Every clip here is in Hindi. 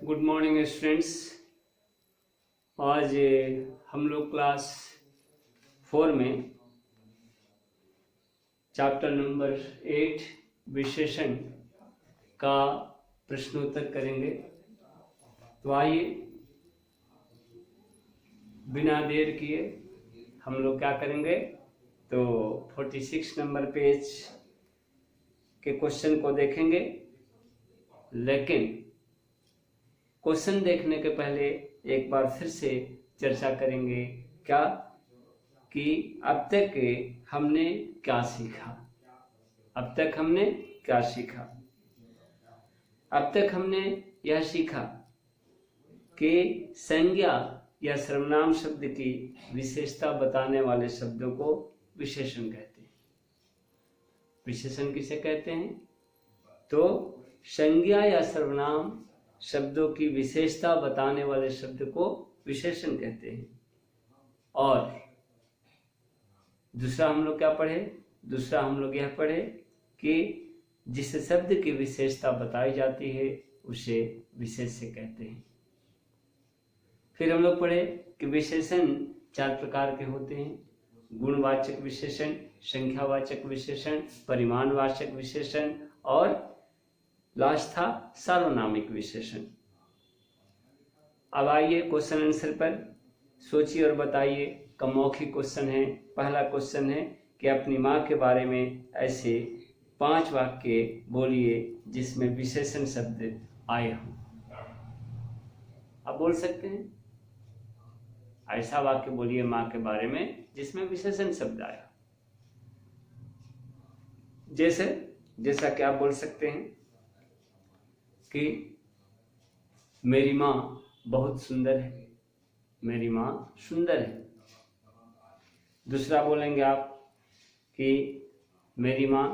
Good morning students. आज हम लोग क्लास 4 में चैप्टर नंबर 8 विशेषण का प्रश्नोत्तर करेंगे। तो आइए बिना देर किए हम लोग क्या करेंगे, तो 46 नंबर पेज के क्वेश्चन को देखेंगे। लेकिन क्वेश्चन देखने के पहले एक बार फिर से चर्चा करेंगे क्या कि अब तक हमने क्या सीखा। अब तक हमने क्या सीखा? अब तक हमने यह सीखा कि संज्ञा या सर्वनाम शब्द की विशेषता बताने वाले शब्दों को विशेषण कहते हैं। विशेषण किसे कहते हैं? तो संज्ञा या सर्वनाम शब्दों की विशेषता बताने वाले शब्द को विशेषण कहते हैं। और दूसरा हम लोग क्या पढ़े? दूसरा हम लोग यह पढ़े कि जिस शब्द की विशेषता बताई जाती है उसे विशेष्य कहते हैं। फिर हम लोग पढ़े कि विशेषण 4 प्रकार के होते हैं: गुणवाचक विशेषण, संख्यावाचक विशेषण, परिमाणवाचक विशेषण और लास्ट था सार्वनामिक विशेषण। अब आइए क्वेश्चन आंसर पर सोचिए और बताइए। का मौखिक क्वेश्चन है। पहला क्वेश्चन है कि अपनी माँ के बारे में ऐसे 5 वाक्य बोलिए जिसमें विशेषण शब्द आए हों। आप बोल सकते हैं, ऐसा वाक्य बोलिए माँ के बारे में जिसमें विशेषण शब्द आया। जैसा कि आप बोल सकते हैं कि मेरी माँ बहुत सुंदर है। मेरी माँ सुंदर है। दूसरा बोलेंगे आप कि मेरी माँ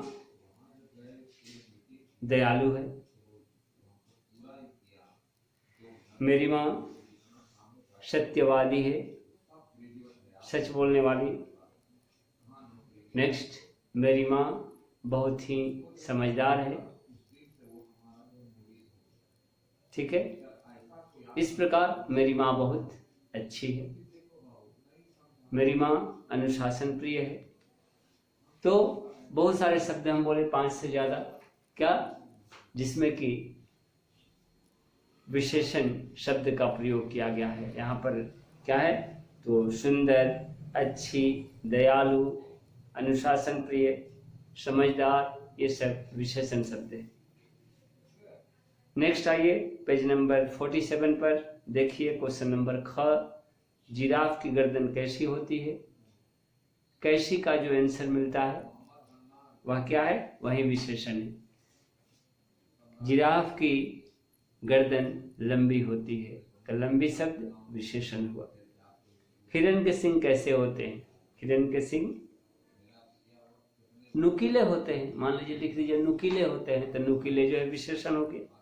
दयालु है। मेरी माँ सत्यवादी है, सच बोलने वाली। नेक्स्ट, मेरी माँ बहुत ही समझदार है। ठीक है। इस प्रकार मेरी माँ बहुत अच्छी है। मेरी माँ अनुशासन प्रिय है। तो बहुत सारे शब्द हम बोले, 5 से ज्यादा, क्या, जिसमें कि विशेषण शब्द का प्रयोग किया गया है। यहाँ पर क्या है, तो सुंदर, अच्छी, दयालु, अनुशासन प्रिय, समझदार, ये सब विशेषण शब्द है। नेक्स्ट आइए पेज नंबर 47 पर देखिए क्वेश्चन नंबर ख। जिराफ की गर्दन कैसी होती है? कैसी का जो आंसर मिलता है वह क्या है? वही विशेषण है। जिराफ की गर्दन लंबी होती है, तो लंबी शब्द विशेषण हुआ। हिरण के सींग कैसे होते हैं? हिरण के सींग नुकीले होते हैं। मान लीजिए लिख दीजिए नुकीले होते हैं, तो नुकीले जो है विशेषण हो गया।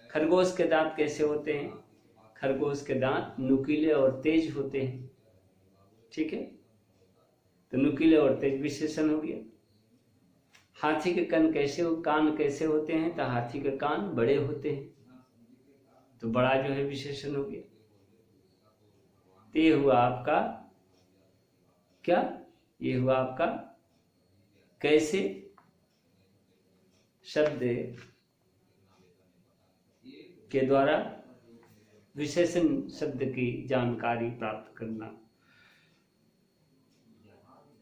खरगोश के दांत कैसे होते हैं? खरगोश के दांत नुकीले और तेज होते हैं। ठीक है, तो नुकीले और तेज विशेषण हो गया। हाथी के कान कैसे होते हैं? तो हाथी के कान बड़े होते हैं, तो बड़ा जो है विशेषण हो गया। तो ये हुआ आपका क्या? ये हुआ आपका कैसे शब्द के द्वारा विशेषण शब्द की जानकारी प्राप्त करना।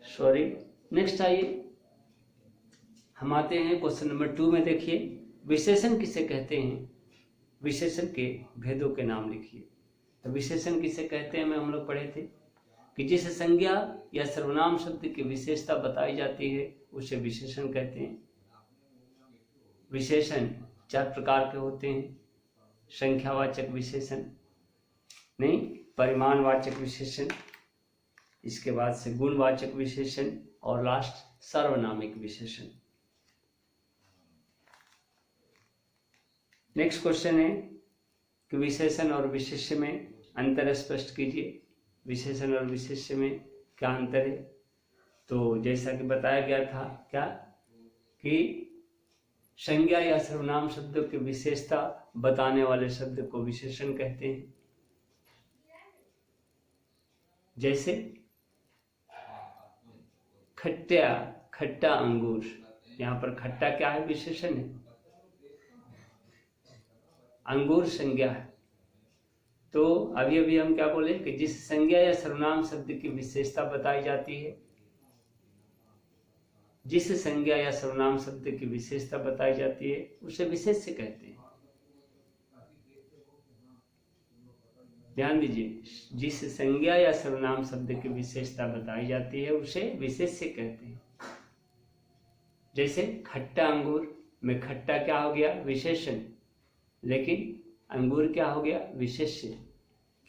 सॉरी। नेक्स्ट आइए हम आते हैं क्वेश्चन नंबर 2 में। देखिए विशेषण किसे कहते हैं? विशेषण के भेदों के नाम लिखिए। तो विशेषण किसे कहते हैं में हम लोग पढ़े थे कि जिस संज्ञा या सर्वनाम शब्द की विशेषता बताई जाती है उसे विशेषण कहते हैं। विशेषण 4 प्रकार के होते हैं: संख्यावाचक विशेषण, नहीं, परिमाणवाचक विशेषण, इसके बाद से गुणवाचक विशेषण और लास्ट सार्वनामिक विशेषण। नेक्स्ट क्वेश्चन है कि विशेषण और विशेष्य में अंतर स्पष्ट कीजिए। विशेषण और विशेष्य में क्या अंतर है? तो जैसा कि बताया गया था क्या कि संज्ञा या सर्वनाम शब्दों की विशेषता बताने वाले शब्द को विशेषण कहते हैं। जैसे खट्टा अंगूर, यहाँ पर खट्टा क्या है? विशेषण है। अंगूर संज्ञा है। तो अभी अभी हम क्या बोले कि जिस संज्ञा या सर्वनाम शब्द की विशेषता बताई जाती है, जिस संज्ञा या सर्वनाम शब्द की विशेषता बताई जाती है उसे विशेष्य कहते हैं। ध्यान दीजिए, जिस संज्ञा या सर्वनाम शब्द की विशेषता बताई जाती है उसे विशेष्य कहते हैं। जैसे खट्टा अंगूर में खट्टा क्या हो गया? विशेषण, लेकिन अंगूर क्या हो गया? विशेष्य,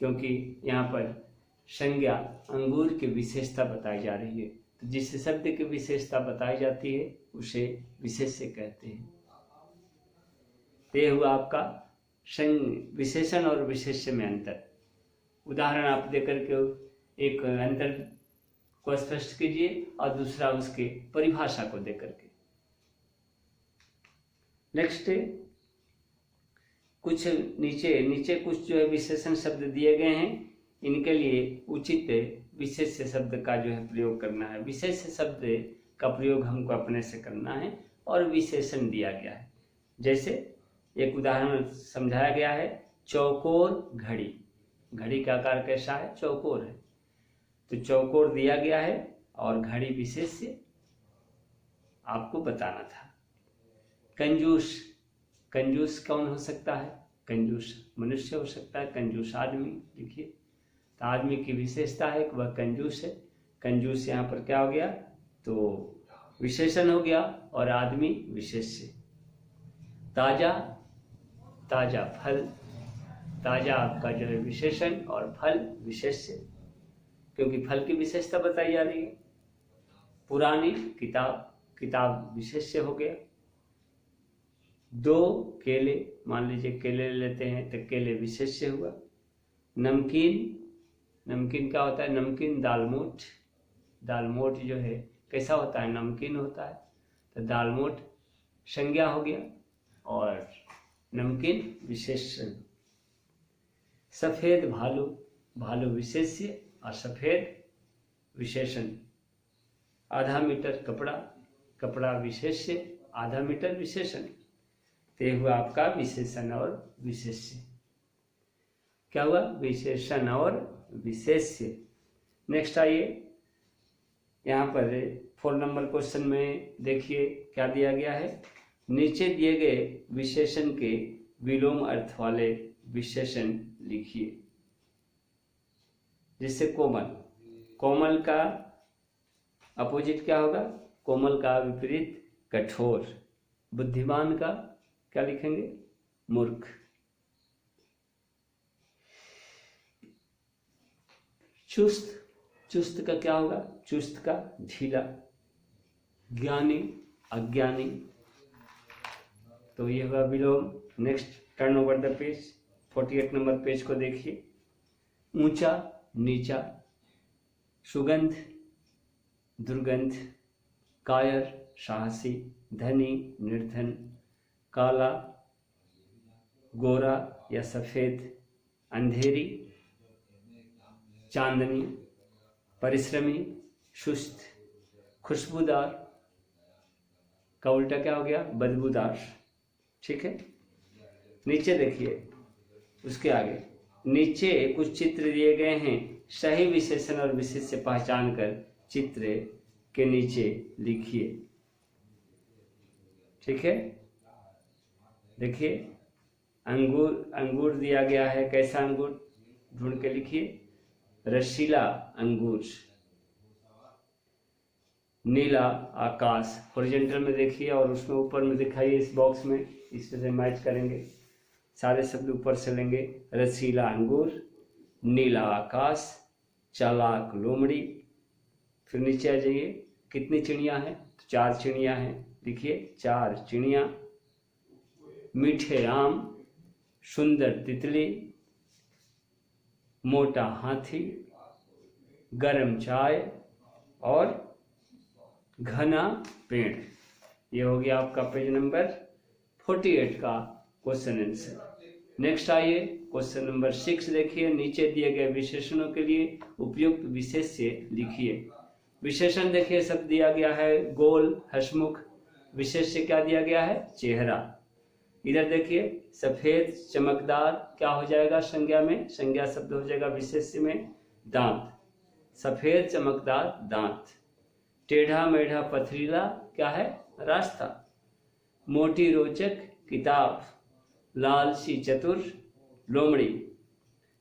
क्योंकि यहाँ पर संज्ञा अंगूर की विशेषता बताई जा रही है। तो जिस शब्द की विशेषता बताई जाती है उसे विशेष्य कहते हैं। ये हुआ आपका विशेषण और विशेष्य में अंतर। उदाहरण आप देकर के एक अंतर को स्पष्ट कीजिए और दूसरा उसके परिभाषा को देकर के। नेक्स्ट, कुछ नीचे कुछ जो है विशेषण शब्द दिए गए हैं, इनके लिए उचित विशेष्य शब्द का जो है प्रयोग करना है। विशेष्य शब्द का प्रयोग हमको अपने से करना है और विशेषण दिया गया है। जैसे एक उदाहरण समझाया गया है, चौकोर घड़ी। घड़ी का आकार कैसा है? चौकोर है। तो चौकोर दिया गया है और घड़ी विशेष्य आपको बताना था। कंजूस, कंजूस कौन हो सकता है? कंजूस मनुष्य हो सकता है, कंजूस आदमी। लिखिए, तो आदमी की विशेषता है कि वह कंजूस है। कंजूस यहाँ पर क्या हो गया? तो विशेषण हो गया और आदमी विशेष्य। ताजा, ताजा फल, ताजा आपका जो है विशेषण और फल विशेष्य, क्योंकि फल की विशेषता बताई जा रही है। पुरानी किताब, किताब विशेष्य हो गया। दो केले, मान लीजिए केले लेते हैं तो केले विशेष्य हुआ। नमकीन, नमकीन क्या होता है? नमकीन दालमोट, दालमोट जो है कैसा होता है? नमकीन होता है। तो दालमोट संज्ञा हो गया और नमकीन विशेषण। सफेद भालू, भालू विशेष्य और सफेद विशेषण। आधा मीटर कपड़ा, कपड़ा विशेष्य, आधा मीटर विशेषण। ते हुआ आपका विशेषण और विशेष्य। क्या हुआ? विशेषण और विशेष्य। नेक्स्ट आइए, यहाँ पर 4 नंबर क्वेश्चन में देखिए क्या दिया गया है। नीचे दिए गए विशेषण के विलोम अर्थ वाले विशेषण लिखिए। जैसे कोमल, कोमल का अपोजिट क्या होगा? कोमल का विपरीत कठोर। बुद्धिमान का क्या लिखेंगे? मूर्ख। चुस्त, चुस्त का क्या होगा? चुस्त का ढीला। ज्ञानी, अज्ञानी। तो ये हुआ विलोम। Next, turn over the page, 48 number page को देखिए। ऊंचा, नीचा। सुगंध, दुर्गंध। कायर, साहसी। धनी, निर्धन। काला, गोरा या सफेद। अंधेरी, चांदनी। परिश्रमी, सुस्त। खुशबूदार का उल्टा क्या हो गया? बदबूदार। ठीक है। नीचे देखिए, उसके आगे नीचे कुछ चित्र दिए गए हैं। सही विशेषण और विशेष्य पहचान कर चित्र के नीचे लिखिए। ठीक है। देखिए, अंगूर, अंगूर दिया गया है। कैसा अंगूर? ढूंढ के लिखिए। रसीला अंगूर। नीला आकाश, हॉरिजॉन्टल में देखिए और उसमें ऊपर में दिखाइए इस बॉक्स में। इससे मैच करेंगे, सारे शब्द ऊपर से लेंगे। रसीला अंगूर, नीला आकाश, चालाक लोमड़ी। फिर नीचे आ जाइए, कितनी चिड़ियां हैं? तो 4 चिड़ियां हैं। लिखिए 4 चिड़ियां। मीठे आम, सुंदर तितली, मोटा हाथी, गरम चाय और घना पेड़। ये हो गया आपका पेज नंबर 48 का क्वेश्चन आंसर। नेक्स्ट आइए क्वेश्चन नंबर 6 देखिए। नीचे दिए गए विशेषणों के लिए उपयुक्त विशेष्य लिखिए। विशेषण देखिए सब दिया गया है गोल, हंसमुख। विशेष्य क्या दिया गया है? चेहरा। इधर देखिए सफेद, चमकदार, क्या हो जाएगा संज्ञा में? संज्ञा शब्द हो जाएगा विशेष्य में दांत। सफेद चमकदार दांत। टेढ़ा मेढ़ा पथरीला क्या है? रास्ता। मोटी रोचक किताब। लाल सी चतुर लोमड़ी।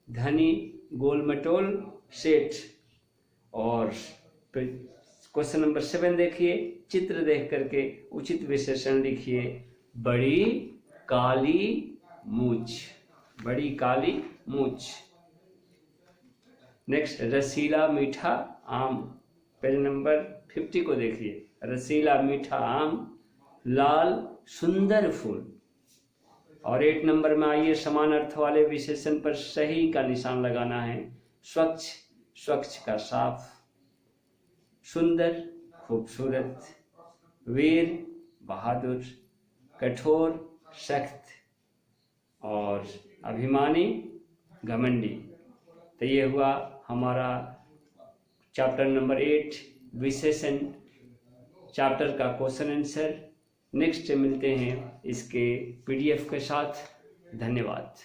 धनी गोल मटोल सेठ। और क्वेश्चन नंबर 7 देखिए। चित्र देख करके उचित विशेषण लिखिए। बड़ी काली मूंछ। बड़ी काली मूंछ। नेक्स्ट रसीला मीठा आम। पेज नंबर 50 को देखिए। रसीला मीठा आम। लाल सुंदर फूल। और 8 नंबर में आइए समान अर्थ वाले विशेषण पर सही का निशान लगाना है। स्वच्छ, स्वच्छ का साफ। सुंदर, खूबसूरत। वीर, बहादुर। कठोर, सख्त। और अभिमानी, घमंडी। तो ये हुआ हमारा चैप्टर नंबर 8 विशेषण चैप्टर का क्वेश्चन आंसर। नेक्स्ट मिलते हैं इसके PDF के साथ। धन्यवाद।